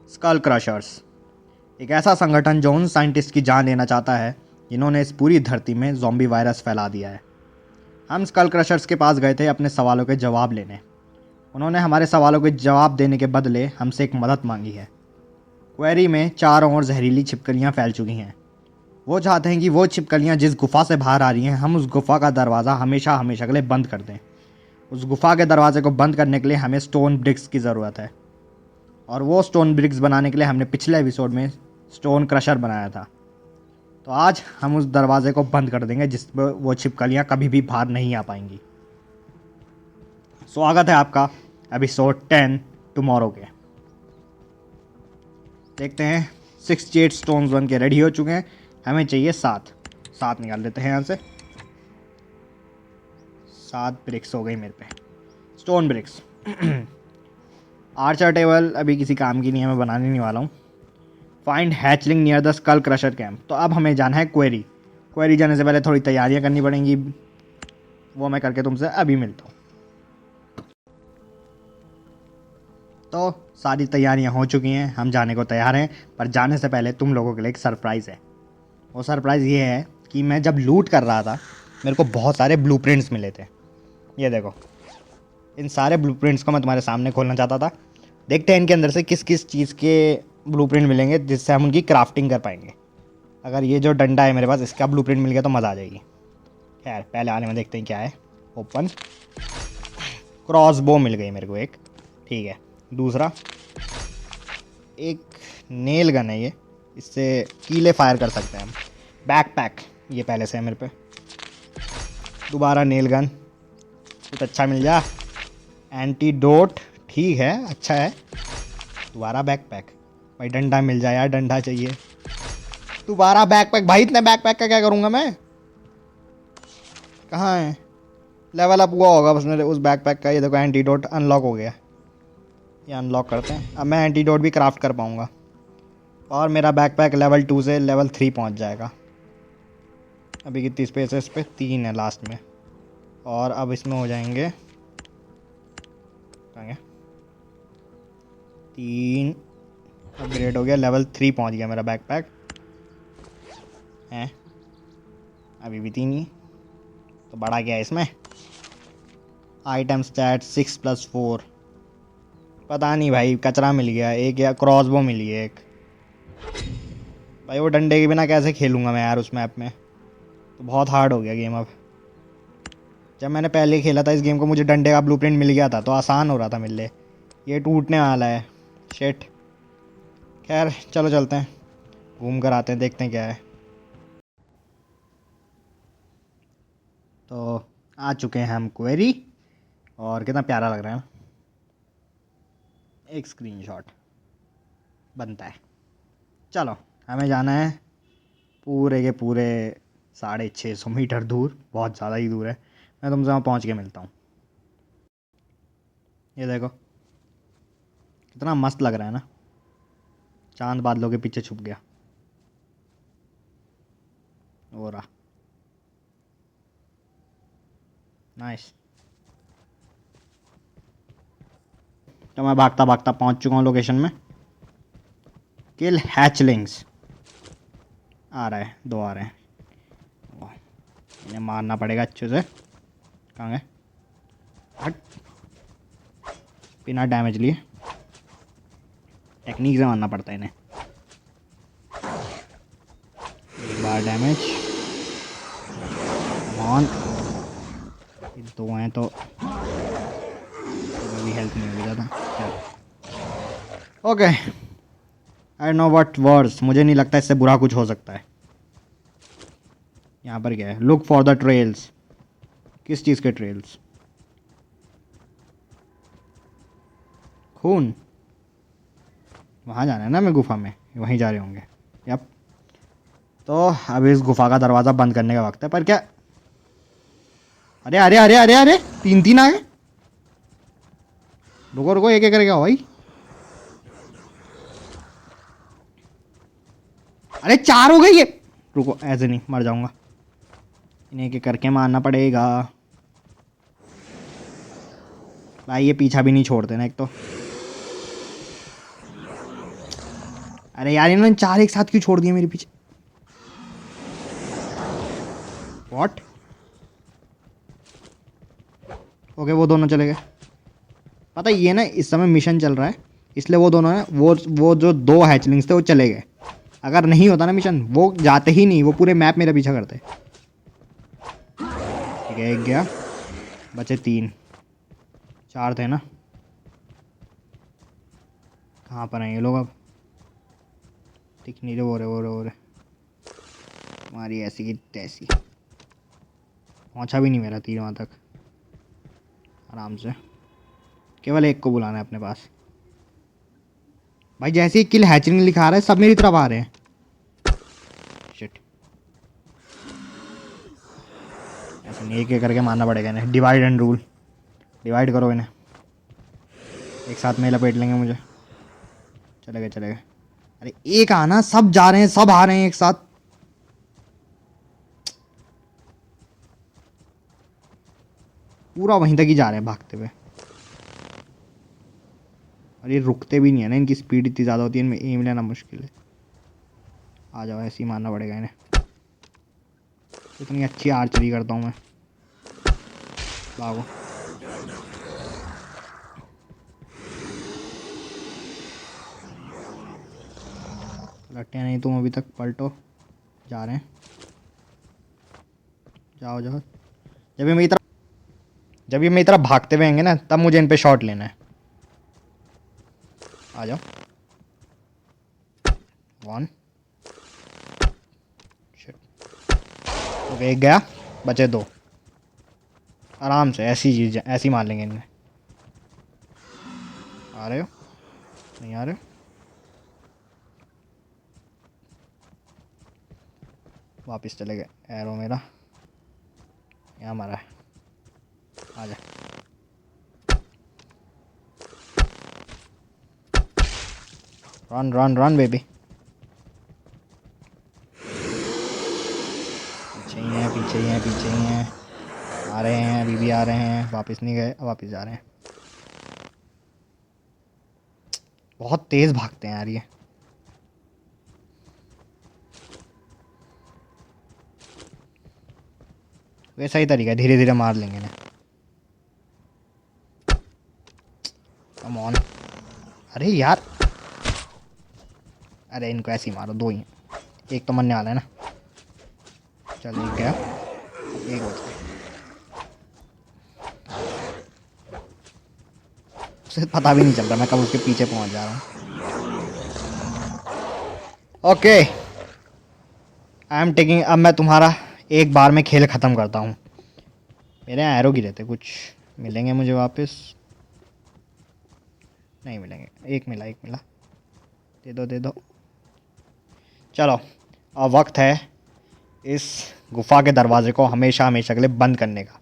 School crushers एक ऐसा संगठन जो उन साइंटिस्ट की जान लेना चाहता है जिन्होंने इस पूरी धरती में ज़ॉम्बी वायरस फैला दिया है। हम स्कल क्रशर्स के पास गए थे अपने सवालों के जवाब लेने। उन्होंने हमारे सवालों के जवाब देने के बदले हमसे एक मदद मांगी है। क्वेरी में चारों ओर जहरीली छिपकलियाँ फैल चुकी हैं। वो चाहते हैं कि वो छिपकलियाँ जिस गुफा से बाहर आ रही हैं हम उस गुफा का दरवाज़ा हमेशा हमेशा के लिए बंद कर दें। उस गुफा के दरवाजे को बंद करने के लिए हमें स्टोन ब्रिक्स की ज़रूरत है, और वो स्टोन ब्रिक्स बनाने के लिए हमने पिछले एपिसोड में स्टोन क्रशर बनाया था। तो आज हम उस दरवाजे को बंद कर देंगे जिसमें वो छिपकलियाँ कभी भी बाहर नहीं आ पाएंगी। स्वागत है आपका एपिसोड 10 टुमारो के। देखते हैं 68 स्टोन्स बन के रेडी हो चुके हैं। हमें चाहिए 7 निकाल लेते हैं यहाँ से। 7 ब्रिक्स हो गई मेरे पे, स्टोन ब्रिक्स। आर्चर टेबल अभी किसी काम की नहीं है, मैं बनाने नहीं वाला हूँ। Find hatchling near the skull crusher camp. तो अब हमें जाना है क्वेरी जाने से पहले थोड़ी तैयारियां करनी पड़ेंगी, वो मैं करके तुमसे अभी मिलता हूँ। तो सारी तैयारियां हो चुकी हैं, हम जाने को तैयार हैं। पर जाने से पहले तुम लोगों के लिए एक सरप्राइज़ है। वो सरप्राइज़ ये है कि मैं जब लूट कर रहा था मेरे को बहुत सारे ब्लूप्रिंट्स मिले थे। ये देखो, इन सारे ब्लूप्रिंट्स को मैं तुम्हारे सामने खोलना चाहता था। देखते हैं इनके अंदर से किस किस चीज़ के ब्लूप्रिंट मिलेंगे जिससे हम उनकी क्राफ्टिंग कर पाएंगे। अगर ये जो डंडा है मेरे पास इसका ब्लूप्रिंट मिल गया तो मज़ा आ जाएगी। खैर पहले आने में देखते हैं क्या है। ओपन, क्रॉस बो मिल गई मेरे को एक, ठीक है। दूसरा एक नेल गन है, ये इससे कीले फायर कर सकते हैं हम। बैकपैक ये पहले से है मेरे पे। दोबारा नेल गन, कुछ अच्छा मिल जा। एंटीडोट, ठीक है, अच्छा है। दोबारा बैकपैक, भाई डंडा मिल जाए यार, डंडा चाहिए। दोबारा बैकपैक, भाई इतने बैकपैक का क्या करूँगा मैं? कहाँ है? लेवल अप हुआ होगा बस मेरे उस बैकपैक का। ये देखो एंटीडोट अनलॉक हो गया। ये अनलॉक करते हैं, अब मैं एंटीडोट भी क्राफ्ट कर पाऊँगा और मेरा बैकपैक लेवल 2 से लेवल 3 पहुँच जाएगा। अभी कितनी स्पेस है इस पर? 3 है लास्ट में, और अब इसमें हो जाएंगे 3। अपग्रेड हो गया, लेवल 3 पहुँच गया मेरा बैकपैक है। अभी भी 3 ही, तो बड़ा क्या है इसमें? आइटम स्टैट 6+4, पता नहीं भाई, कचरा मिल गया एक, या क्रॉसबो मिली है एक। भाई वो डंडे के बिना कैसे खेलूँगा मैं यार उस मैप में? तो बहुत हार्ड हो गया गेम अब। जब मैंने पहले खेला था इस गेम को मुझे डंडे का ब्लूप्रिंट मिल गया था तो आसान हो रहा था मेरे लिए। ये टूटने वाला है, शिट। खैर चलो चलते हैं, घूम कर आते हैं, देखते हैं क्या है। तो आ चुके हैं हम क्वेरी, और कितना प्यारा लग रहा है। एक स्क्रीनशॉट बनता है। चलो हमें जाना है पूरे के पूरे 650 मीटर दूर, बहुत ज़्यादा ही दूर है। मैं तुमसे वहाँ पहुँच के मिलता हूँ। ये देखो कितना मस्त लग रहा है ना, चांद बादलों के पीछे छुप गया। हो रहा नाइस। तो मैं भागता भागता पहुँच चुका हूँ लोकेशन में। किल हैचलिंग्स आ रहा है, 2 आ रहे हैं। इन्हें मारना पड़ेगा अच्छे से। कहाँ गए? हट, बिना डैमेज लिए टेक्निक से मारना पड़ता है इन्हें। एक बार डैमेज, ऑन। 2 हैं तो भी हेल्प नहीं होगी ज़्यादा। Okay, I know what words, मुझे नहीं लगता इससे बुरा कुछ हो सकता है। यहाँ पर क्या है? Look for the trails. किस चीज़ के ट्रेल्स? खून। वहाँ जाना है ना मैं गुफा में, वहीं जा रहे होंगे। यप, तो अभी इस गुफा का दरवाज़ा बंद करने का वक्त है। पर क्या, अरे अरे अरे अरे अरे 3 आ गए। रुको रुको, एक एक करके आओ भाई। अरे 4 हो गई ये। रुको, ऐसे नहीं, मर जाऊंगा। इन्हें एक एक करके मारना पड़ेगा भाई, ये पीछा भी नहीं छोड़ते ना एक तो। अरे यार इन्होंने 4 एक साथ क्यों छोड़ दिए मेरे पीछे? व्हाट? ओके वो दोनों चले गए। पता है ये ना इस समय मिशन चल रहा है, इसलिए वो दोनों है वो जो 2 हैचलिंग्स थे वो चले गए। अगर नहीं होता ना मिशन, वो जाते ही नहीं, वो पूरे मैप मेरा पीछा करते। ठीक है, एक गया, बचे 3, 4 थे ना। कहाँ पर हैं ये लोग अब? दिख नहीं रहे, हो रहे हमारी ऐसी की तैसी। पहुँचा भी नहीं मेरा तीर वहाँ तक। आराम से, केवल एक को बुलाना है अपने पास। भाई जैसे ही किल हैचरिंग लिखा रहा है सब मेरी तरफ आ रहे हैं। शिट, ऐसे नहीं, एक एक करके मारना पड़ेगा इन्हें। डिवाइड एंड रूल, डिवाइड करो इन्हें, एक साथ में लपेट लेंगे मुझे। चले गए। अरे एक आना, सब जा रहे हैं, सब आ रहे हैं एक साथ। पूरा वहीं तक ही जा रहे हैं भागते हुए। और ये रुकते भी नहीं है ना, इनकी स्पीड इतनी ज़्यादा होती है, इनमें एम लेना मुश्किल है। आ जाओ, ऐसे ही मारना पड़ेगा इन्हें। इतनी अच्छी आर्चरी करता हूँ मैं। भागो। लट्टे नहीं तुम अभी तक, पलटो। जा रहे हैं, जाओ। जब ये मेरी तरफ भागते हुए आएंगे ना, तब मुझे इन पे शॉट लेना है। आ जाओ। 1 ओके, एक गया, बचे 2। आराम से ऐसी चीज़ ऐसी मार लेंगे इनमें। आ रहे हो? नहीं आ रहे हो? वापस चले गए। एरो मेरा यहाँ मारा है। आ जा। Run baby. पीछे ही हैं। आ रहे हैं, अभी भी आ रहे हैं। वापस नहीं गए, वापस जा रहे हैं। बहुत तेज़ भागते हैं यार ये। वैसा ही तरीका है, धीरे धीरे मार लेंगे ना। Come on. अरे यार, अरे इनको ऐसे ही मारो, 2 ही हैं। एक तो मरने वाला है ना। चल एक गया, एक बच गया। उसे पता भी नहीं चल रहा मैं कब उसके पीछे पहुंच जा रहा हूँ। Okay, I am taking. अब मैं तुम्हारा एक बार में खेल ख़त्म करता हूँ। मेरे यहाँ एरो गिरे थे, कुछ मिलेंगे मुझे वापस? नहीं मिलेंगे। एक मिला। दे दो। चलो, अब वक्त है इस गुफा के दरवाजे को हमेशा के लिए बंद करने का।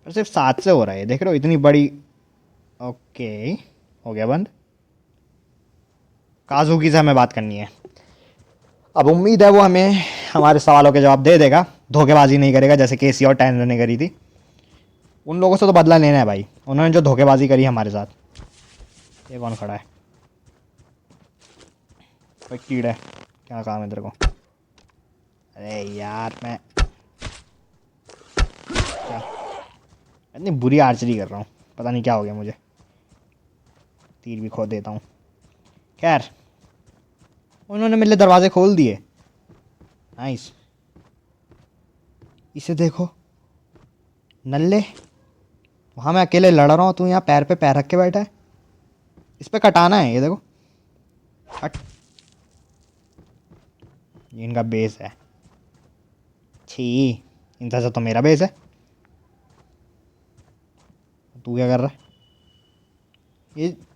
पर सिर्फ 7 से हो रहा है, देख रहे हो, इतनी बड़ी। ओके, हो गया बंद। काजुकी से हमें बात करनी है। अब उम्मीद है वो हमें हमारे सवालों के जवाब दे देगा, धोखेबाजी नहीं करेगा जैसे केसी और टैनर ने करी थी। उन लोगों से तो बदला लेना है भाई, उन्होंने जो धोखेबाजी करी हमारे साथ। ये कौन खड़ा है? कोई कीड़ा है? क्या काम है तेरे को? अरे यार मैं क्या इतनी बुरी आर्चरी कर रहा हूँ, पता नहीं क्या हो गया मुझे। तीर भी खो देता हूँ। खैर, उन्होंने मेरे लिए दरवाजे खोल दिए। नाइस। इसे देखो नल्ले, वहाँ मैं अकेले लड़ रहा हूँ, तू यहाँ पैर पे पैर रख के बैठा है। इस पे कटाना है, ये देखो। हट। ये इनका बेस है। छी, इनसे से तो मेरा बेस है। तू क्या कर रहा है?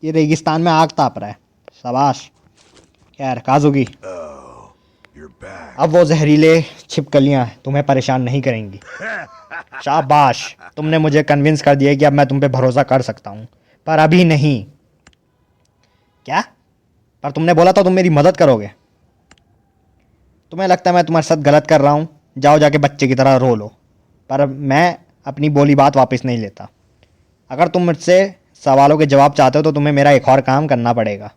ये रेगिस्तान में आग ताप रहा है। शाबाश। खैर काजुकी, अब वो जहरीले छिपकलियां तुम्हें परेशान नहीं करेंगी। शाबाश, तुमने मुझे कन्विंस कर दिया कि अब मैं तुम पे भरोसा कर सकता हूँ, पर अभी नहीं। क्या? पर तुमने बोला था तुम मेरी मदद करोगे। तुम्हें लगता है मैं तुम्हारे साथ गलत कर रहा हूँ? जाओ जाके बच्चे की तरह रो लो। पर मैं अपनी बोली बात वापस नहीं लेता। अगर तुम मुझसे सवालों के जवाब चाहते हो तो तुम्हें मेरा एक और काम करना पड़ेगा।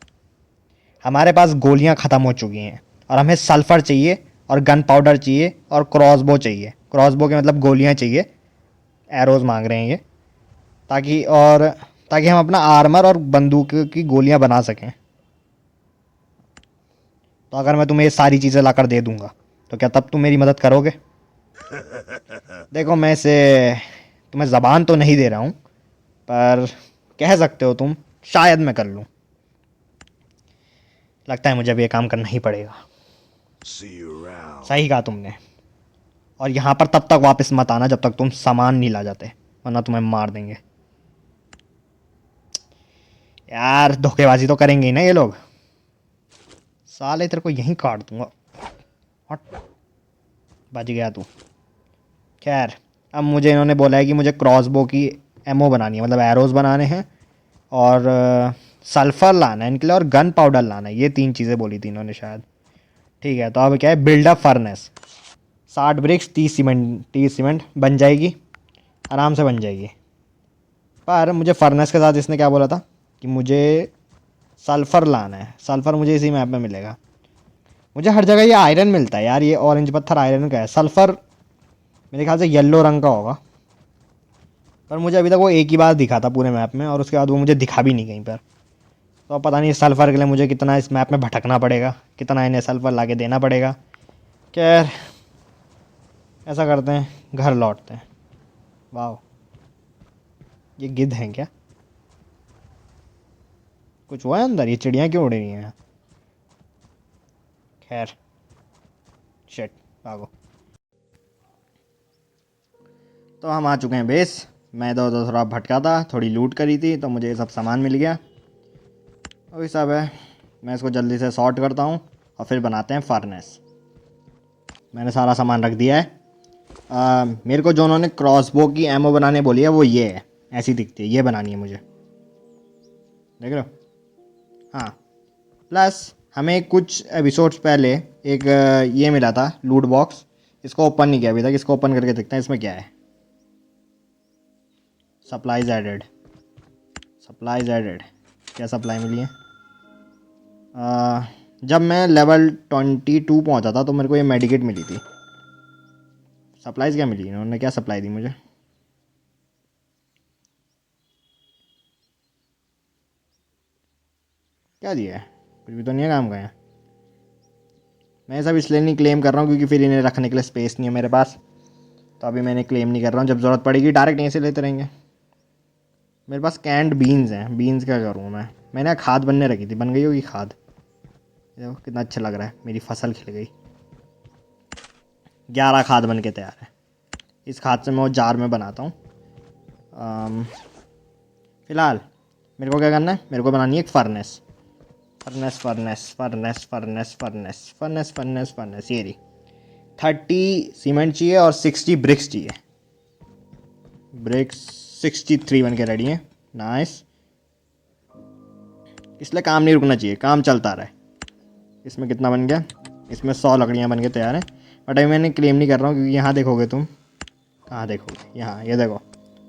हमारे पास गोलियां ख़त्म हो चुकी हैं और हमें सल्फ़र चाहिए और गन पाउडर चाहिए और क्रॉसबो चाहिए। क्रॉसबो के मतलब गोलियां चाहिए, एरोज़ मांग रहे हैं ये, ताकि हम अपना आर्मर और बंदूक की गोलियां बना सकें। तो अगर मैं तुम्हें ये सारी चीज़ें लाकर दे दूंगा तो क्या तब तुम मेरी मदद करोगे? देखो, मैं इसे तुम्हें ज़बान तो नहीं दे रहा हूँ, पर कह सकते हो तुम, शायद मैं कर लूँ। लगता है मुझे अब ये काम करना ही पड़ेगा। सही कहा तुमने। और यहाँ पर तब तक वापस मत आना जब तक तुम सामान नहीं ला जाते, वरना तुम्हें मार देंगे। यार धोखेबाजी तो करेंगे ही ना ये लोग। साले तेरे को यहीं काट दूंगा। हट, बच गया तू। खैर, अब मुझे इन्होंने बोला है कि मुझे क्रॉसबो की एमओ बनानी है, मतलब एरोज़ बनाने हैं, और सल्फ़र लाना है इनके लिए, और गन पाउडर लाना है। ये 3 चीज़ें बोली थी इन्होंने शायद। ठीक है, तो अब क्या है, बिल्डअप फर्नेस। 60 ब्रिक्स, 30 सीमेंट बन जाएगी, आराम से बन जाएगी। पर मुझे फर्नेस के साथ इसने क्या बोला था कि मुझे सल्फ़र लाना है। सल्फ़र मुझे इसी मैप में मिलेगा। मुझे हर जगह ये आयरन मिलता है यार। ये ऑरेंज पत्थर आयरन का है। सल्फ़र मेरे ख्याल से येलो रंग का होगा, पर मुझे अभी तक वो एक ही बार दिखा था पूरे मैप में, और उसके बाद वो मुझे दिखा भी नहीं कहीं पर। तो अब पता नहीं सल्फ़र के लिए मुझे कितना इस मैप में भटकना पड़ेगा, कितना इन्हें सल्फ़र ला के देना पड़ेगा। खैर, ऐसा करते हैं, घर लौटते हैं। वाह, ये गिद्ध हैं क्या? कुछ हुआ है अंदर? ये चिड़ियाँ क्यों उड़ रही हैं? खैर, शिट, भागो। तो हम आ चुके हैं बेस। मैं इधर उधर थोड़ा भटका था, थोड़ी लूट करी थी, तो मुझे ये सब सामान मिल गया। वही सब है। मैं इसको जल्दी से सॉर्ट करता हूँ और फिर बनाते हैं फर्नेस। मैंने सारा सामान रख दिया है। मेरे को जो उन्होंने क्रॉसबो की एमओ बनाने बोली है वो ये है, ऐसी दिखती है, ये बनानी है मुझे। देख रहे हो? हाँ, प्लस हमें कुछ एपिसोड्स पहले एक ये मिला था, लूट बॉक्स। इसको ओपन नहीं किया अभी तक। इसको ओपन करके देखते हैं इसमें क्या है। Supplies added, supplies added. क्या सप्लाई मिली है? जब मैं लेवल 22 पहुंचा था तो मेरे को ये मेडिकेट मिली थी। सप्लाईज क्या मिली? इन्होंने क्या सप्लाई दी मुझे? क्या दिया है? कुछ भी तो नहीं है काम का है। मैं सब इसलिए नहीं क्लेम कर रहा हूँ क्योंकि फिर इन्हें रखने के लिए स्पेस नहीं है मेरे पास। तो अभी मैंने क्लेम नहीं कर रहा हूँ। जब ज़रूरत पड़ेगी डायरेक्ट यहीं से लेते रहेंगे। मेरे पास कैंड बीन्स हैं। बीन्स क्या करूँ मैं? मैंने खाद बनने रखी थी, बन गई होगी खाद। देखो कितना अच्छा लग रहा है, मेरी फसल खिल गई। 11 खाद बन के तैयार है। इस खाद से मैं वो जार में बनाता हूँ। फ़िलहाल मेरे को क्या करना है? मेरे को बनानी है एक furnace. Furnace furnace furnace furnace furnace furnace furnace furnace. ये रही। 30 सीमेंट चाहिए और 60 ब्रिक्स चाहिए। ब्रिक्स 63 बन के रेडी हैं। नाइस। इसलिए काम नहीं रुकना चाहिए, काम चलता रहे। इसमें कितना बन गया? इसमें 100 लकड़ियाँ बन के तैयार हैं। बट अभी मैंने क्लेम नहीं कर रहा हूँ क्योंकि यहाँ देखोगे तुम, कहाँ देखोगे, यहाँ ये देखो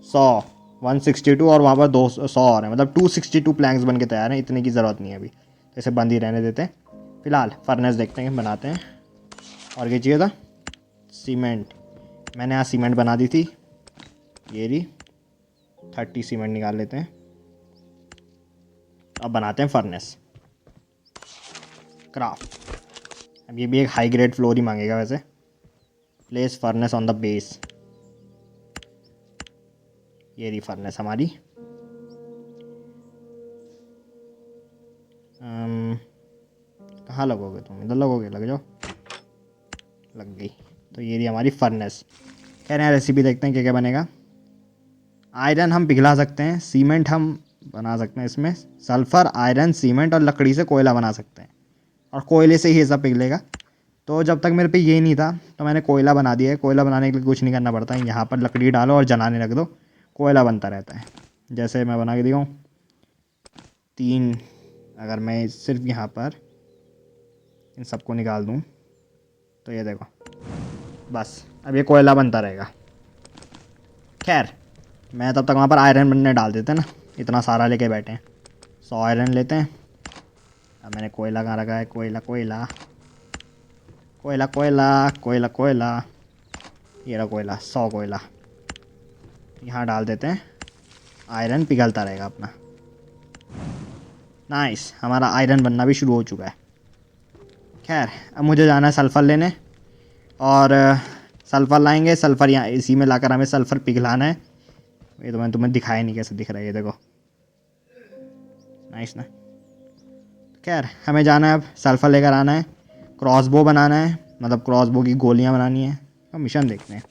100, 162 और वहाँ पर 200 और है, मतलब 262 प्लैंक्स बन के तैयार हैं। इतने की ज़रूरत नहीं है अभी, तो इसे बंद ही रहने देते हैं। फ़िलहाल फर्नेस देखते हैं, बनाते हैं। और क्या चाहिए था? सीमेंट। मैंने यहाँ सीमेंट बना दी थी, ये रही। 30 सीमेंट निकाल लेते हैं। अब बनाते हैं फर्नेस। क्राफ्ट। अब ये भी एक हाई ग्रेड फ्लोर ही मांगेगा वैसे। Place furnace on the base. ये रही फर्नेस हमारी। कहाँ लगोगे तुम? इधर लगोगे? लग जाओ। लग गई। तो ये रही हमारी फर्नेस। कह रहे हैं रेसिपी देखते हैं क्या क्या बनेगा। आयरन हम पिघला सकते हैं, सीमेंट हम बना सकते हैं इसमें, सल्फ़र, आयरन, सीमेंट और लकड़ी से कोयला बना सकते हैं, और कोयले से ही ये सब पिघलेगा। तो जब तक मेरे पे ये नहीं था तो मैंने कोयला बना दिया है। कोयला बनाने के लिए कुछ नहीं करना पड़ता है, यहाँ पर लकड़ी डालो और जलाने रख दो, कोयला बनता रहता है। जैसे मैं बना के दिखाऊँ 3, अगर मैं सिर्फ यहाँ पर इन सबको निकाल दूँ तो ये देखो, बस अब ये कोयला बनता रहेगा। खैर, मैं तब तक वहाँ पर आयरन बनने डाल देते हैं ना, इतना सारा लेके बैठे हैं। 100 आयरन लेते हैं। अब मैंने कोयला कहाँ रखा है? कोयला कोयला कोयला कोयला कोयला कोयला, ये रहा कोयला, 100 कोयला यहाँ डाल देते हैं। आयरन पिघलता रहेगा अपना। नाइस, हमारा आयरन बनना भी शुरू हो चुका है। खैर अब मुझे जाना है सल्फ़र लेने, और सल्फ़र लाएंगे। सल्फ़र यहाँ इसी में लाकर हमें सल्फ़र पिघलाना है। ये तो मैंने तुम्हें दिखाया नहीं कैसे दिख रहा है, ये देखो। नाइस ना। खैर हमें जाना है, अब सल्फ़र लेकर आना है, क्रॉसबो बनाना है, मतलब क्रॉसबो की गोलियां बनानी है। तो मिशन देखते हैं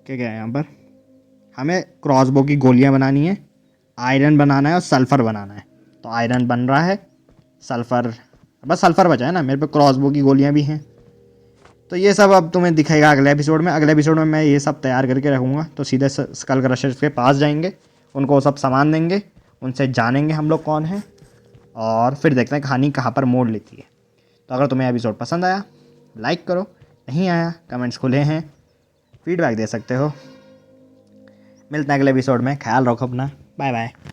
क्या क्या है यहाँ पर। हमें क्रॉसबो की गोलियां बनानी है, आयरन बनाना है और सल्फ़र बनाना है। तो आयरन बन रहा है, सल्फ़र, बस सल्फ़र बचा है ना। मेरे पे क्रॉसबो की गोलियां भी हैं। तो ये सब अब तुम्हें दिखेगा अगले एपिसोड में। अगले एपिसोड में मैं ये सब तैयार करके रखूँगा। तो सीधे स्कल क्रशर्स के पास जाएंगे, उनको सब सामान देंगे, उनसे जानेंगे हम लोग कौन है, और फिर देखते हैं कहानी कहाँ पर मोड़ लेती है। तो अगर तुम्हें एपिसोड पसंद आया लाइक करो, नहीं आया कमेंट्स खुले हैं, फीडबैक दे सकते हो। मिलते हैं अगले एपिसोड में। ख्याल रखो अपना। Bye bye.